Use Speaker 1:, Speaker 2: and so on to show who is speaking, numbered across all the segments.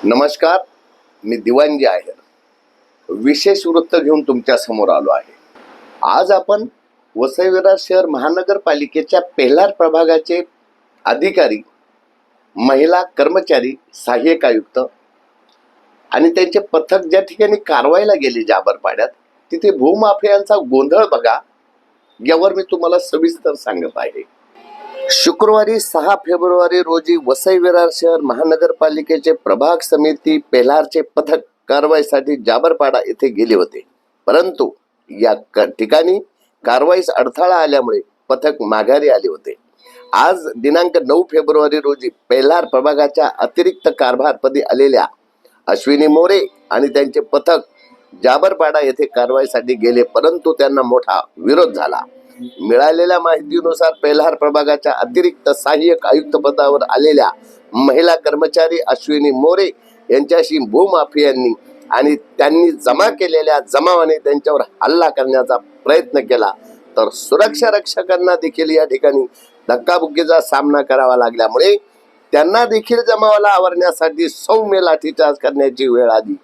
Speaker 1: नमस्कार, मी दिवाणजी आहे. विशेष वृत्त घेऊन तुमच्या समोर आलो आहे. आज आपण वसई विरार शहर महानगरपालिकेच्या पेल्हार प्रभागाचे अधिकारी, महिला कर्मचारी, सहाय्यक आयुक्त आणि त्यांचे पथक ज्या ठिकाणी कारवाईला गेले जाबरपाड्यात, तिथे भूमाफियांचा गोंधळ बघा, यावर मी तुम्हाला सविस्तर सांगत आहे. शुक्रवारी 6 फेब्रुवारी रोजी वसई विरार शहर महानगरपालिकेचे प्रभाग समिती पेल्हारचे पथक कारवाईसाठी जाबरपाडा येथे गेले होते. परंतु या ठिकाणी कारवाईस अडथळा आल्यामुळे पथक माघारी आले होते. आज दिनांक 9 फेब्रुवारी रोजी पेल्हार प्रभागाच्या अतिरिक्त कारभारपदी आलेल्या अश्विनी मोरे आणि त्यांचे पथक जाबरपाडा येथे कारवाईसाठी गेले, परंतु त्यांना मोठा विरोध झाला. मिळालेल्या माहितीनुसार पेल्हार प्रभागाच्या अतिरिक्त सहाय्यक आयुक्त पदावर आलेल्या महिला कर्मचारी अश्विनी मोरे यांच्याशी भूमाफियांनी आणि त्यांनी जमा केलेल्या जमावाने त्यांच्यावर हल्ला करण्याचा प्रयत्न केला, तर सुरक्षा रक्षकांना देखील या ठिकाणी धक्काबुक्कीचा सामना करावा लागल्यामुळे त्यांना देखील जमावाला आवरण्यासाठी सौम्य लाठीचार्ज करण्याची वेळ आली.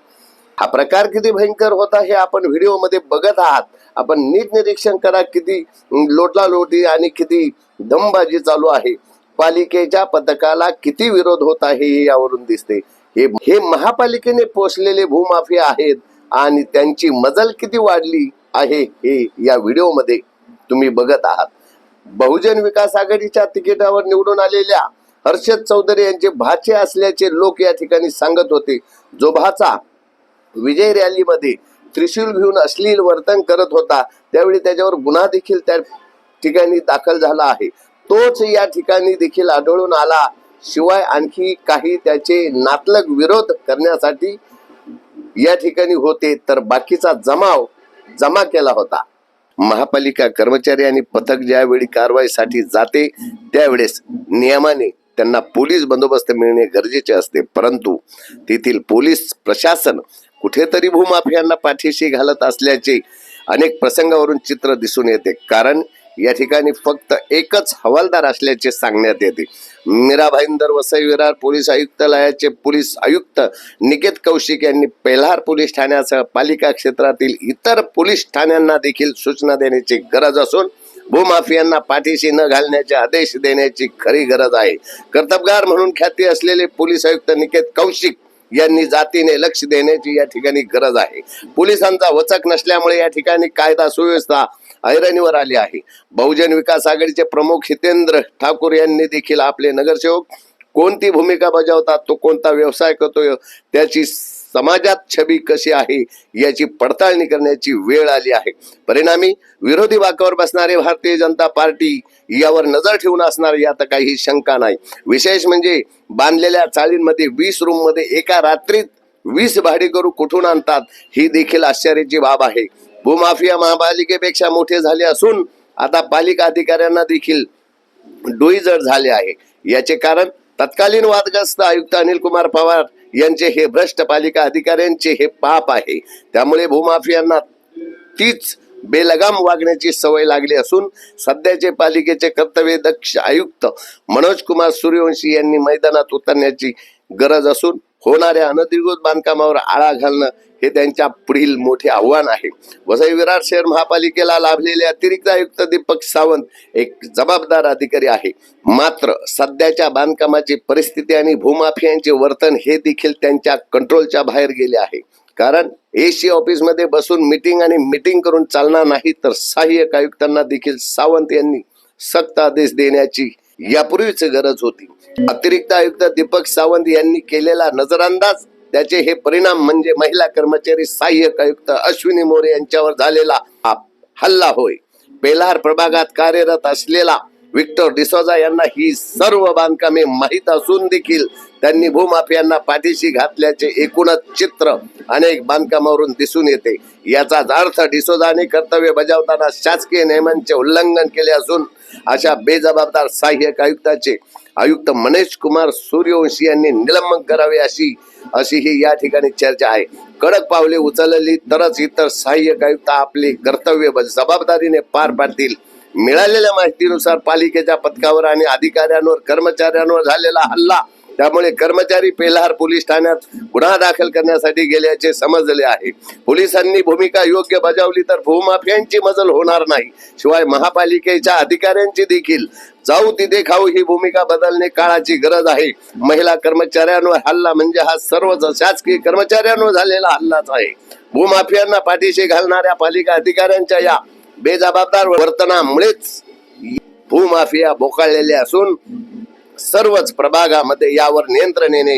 Speaker 1: हा प्रकार किती भयंकर होता हे आपण व्हिडिओमध्ये बघत आहात. आपण नीट निरीक्षण करा, किती लोटालोटी आणि किती दमबाजी चालू आहे. पालिकेच्या पथकाला किती विरोध होत आहे हे यावरून दिसते. हे महापालिकेने पोषलेले भूमाफिया आहेत आणि त्यांची मजल किती वाढली आहे हे या व्हिडिओमध्ये तुम्ही बघत आहात. बहुजन विकास आघाडीच्या तिकिटावर निवडून आलेल्या हर्षद चौधरी यांचे भाचे असल्याचे लोक या ठिकाणी सांगत होते. जो भाचा विजय रॅलीमध्ये त्रिशूल घेऊन अश्लील वर्तन करत होता, त्यावेळी त्याच्यावर गुन्हा देखील त्या ठिकाणी दाखल झाला आहे. तोच या ठिकाणी देखील आढळून आला. शिवाय आणखी काही त्याचे नातलग विरोध करण्यासाठी या ठिकाणी होते, तर बाकीचा जमाव जमा केला होता. महापालिका कर्मचारी आणि पथक ज्यावेळी कारवाईसाठी जाते त्यावेळेस नियमाने त्यांना पोलीस बंदोबस्त मिळणे गरजेचे असते, परंतु तेथील पोलीस प्रशासन कुठेतरी भूमाफियांना पाठीशी घालत असल्याचे अनेक प्रसंगावरून चित्र दिसून येते. कारण या ठिकाणी फक्त एकच हवालदार असल्याचे सांगण्यात येते. मीरा भाईंदर वसई विरार पोलीस आयुक्तालयाचे पोलीस आयुक्त निकेत कौशिक यांनी पेल्हार पोलीस ठाण्यासह पालिका क्षेत्रातील इतर पोलीस ठाण्यांना देखील सूचना देण्याची गरज असून भूमाफियांना पाठीशी न घालण्याचे आदेश देण्याची खरी गरज आहे. कर्तबगार म्हणून ख्याती असलेले पोलीस आयुक्त निकेत कौशिक यांनी जातीने लक्ष देण्याची या ठिकाणी गरज आहे. पोलिसांचा वचक नसल्यामुळे या ठिकाणी कायदा सुव्यवस्था ऐरणीवर आली आहे. बहुजन विकास आघाडीचे प्रमुख हितेंद्र ठाकूर यांनी देखील आपले नगरसेवक कोणती भूमिका बजावतात, तो कोणता व्यवसाय करतोय, त्याची समाजात छबी कशी आहे याची पडताळणी करण्याची वेळ आली आहे. परिणामी विरोधी बाकावर बसणारे भारतीय जनता पार्टी यावर नजर ठेवून असणार यात काही शंका नाही. विशेष म्हणजे बांधलेल्या चाळींमध्ये 20 रूम मध्ये एका रात्रीत 20 भाडेकरू कुठून आणतात ही देखील आश्चर्याची बाब आहे. भूमाफिया महापालिकेपेक्षा मोठे झाले असून आता पालिका अधिकाऱ्यांना देखील डोईजड झाले आहे. याचे कारण तत्कालीन वादग्रस्त आयुक्त अनिल कुमार पवार यांचे हे भ्रष्ट पालिका अधिकाऱ्यांचे हे पाप आहे. त्यामुळे भूमाफियांना तीच बेलगाम वागण्याची सवय लागली असून सध्याचे पालिकेचे कर्तव्यदक्ष आयुक्त मनोज कुमार सूर्यवंशी यांनी मैदानात उतरण्याची गरज असून होणाऱ्या अनधिकृत बांधकामावर आळा घालणं हे त्यांच्या पुढील मोठे आव्हान आहे. वसई विरार शहर महापालिकेला लाभलेले अतिरिक्त आयुक्त दीपक सावंत एक जबाबदार अधिकारी आहे. मात्र सध्याच्या बांधकामाची परिस्थिती आणि भूमाफियांचे वर्तन हे देखील त्यांच्या कंट्रोलच्या बाहेर गेले आहे. कारण एसी ऑफिस मध्ये बसून मीटिंग करून चालणार नाही, तर सहाय्यक आयुक्तांना देखील सावंत यांनी सक्त आदेश देण्याची यापूर्वीच गरज होती. अतिरिक्त आयुक्त दीपक सावंत यांनी केलेला नजरअंदाज, त्याचे हे परिणाम म्हणजे महिला कर्मचारी सहाय्यक आयुक्त अश्विनी मोरे यांच्यावर झालेला हल्ला होय. पेल्हार प्रभागात कार्यरत असलेला विक्टर डिसोजा यांना ही सर्व बांधकामे माहीत असून देखील त्यांनी भूमाफियांना पाठीशी घातल्याचे एकूणच चित्र अनेक बांधकामावरून दिसून येते. याचाच अर्थ डिसोजाने कर्तव्य बजावताना शासकीय नियमांचे उल्लंघन केले असून अशा बेजबाबदार सहाय्यक आयुक्ताचे आयुक्त मनोज कुमार सूर्यवंशी यांनी निलंबन करावे अशी ही या ठिकाणी चर्चा आहे. कडक पावले उचलली तरच इतर सहाय्यक आयुक्त आपले कर्तव्य जबाबदारीने पार पाडतील. मिळालेल्या माहितीनुसार पालिकेच्या पथकावर आणि अधिकाऱ्यांवर कर्मचाऱ्यांवर झालेला हल्ला त्यामुळे कर्मचारी पेल्हार पोलीस ठाण्यात गुन्हा दाखल करण्यासाठी गेल्याचे समजले आहे. पोलिसांनी भूमिका योग्य बजावली तर भूमाफियांची मजल होणार नाही. शिवाय महापालिकेच्या अधिकाऱ्यांची देखील जाऊ तिथे खाऊ ही भूमिका बदलणे काळाची गरज आहे. महिला कर्मचाऱ्यांवर हल्ला म्हणजे हा सर्वच शासकीय कर्मचाऱ्यांवर झालेला हल्लाच आहे. भूमाफियांना पाठीशी घालणाऱ्या पालिका अधिकाऱ्यांच्या या बेजबाबदार वर्तनामुळेच भूमाफिया बोकाळलेले असून सर्वच प्रभागामध्ये यावर नियंत्रण येणे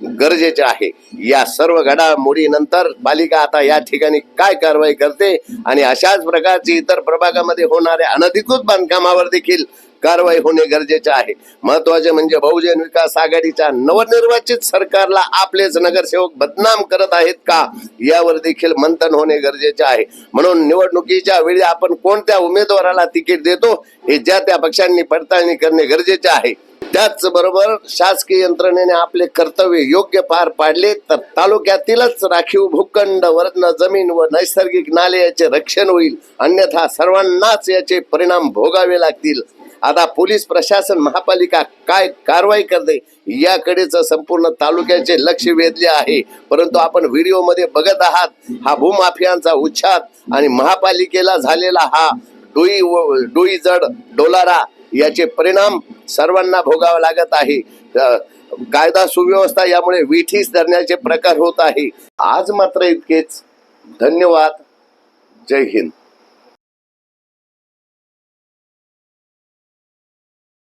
Speaker 1: गरजेचे आहे. या सर्व घडामोडीनंतर पालिका आता या ठिकाणी काय कारवाई करते आणि अशाच प्रकारची इतर प्रभागामध्ये होणाऱ्या अनधिकृत बांधकामावर देखील कारवाई होणे गरजेचे आहे. महत्वाचे म्हणजे बहुजन विकास आघाडीच्या नवनिर्वाचित सरकारला आपलेच नगरसेवक बदनाम करत आहेत का यावर देखील मंथन होणे गरजेचे आहे. म्हणून निवडणुकीच्या वेळी आपण कोणत्या उमेदवाराला तिकीट देतो हे ज्या त्या पक्षांनी पडताळणी करणे गरजेचे आहे. त्याचबरोबर शासकीय यंत्रणेने आपले कर्तव्य योग्य पार पाडले तर तालुक्यातीलच राखीव भूखंड, वर्ण जमीन व नैसर्गिक नाले याचे रक्षण होईल. अन्यथा सर्वांनाच याचे परिणाम भोगावे लागतील. आता पोलीस प्रशासन, महापालिका काय कारवाई करते याकडेच संपूर्ण तालुक्याचे लक्ष वेधले आहे. परंतु आपण व्हिडिओमध्ये बघत आहात हा भूमाफियांचा उच्छाद आणि महापालिकेला झालेला हा डोई जड डोलारा याचे परिणाम सर्वांना भोगावा लागत आहे. कायदा सुव्यवस्था यामुळे विठीस धरण्याचे प्रकार होत आहे. आज मात्र इतकेच. धन्यवाद. जय हिंद.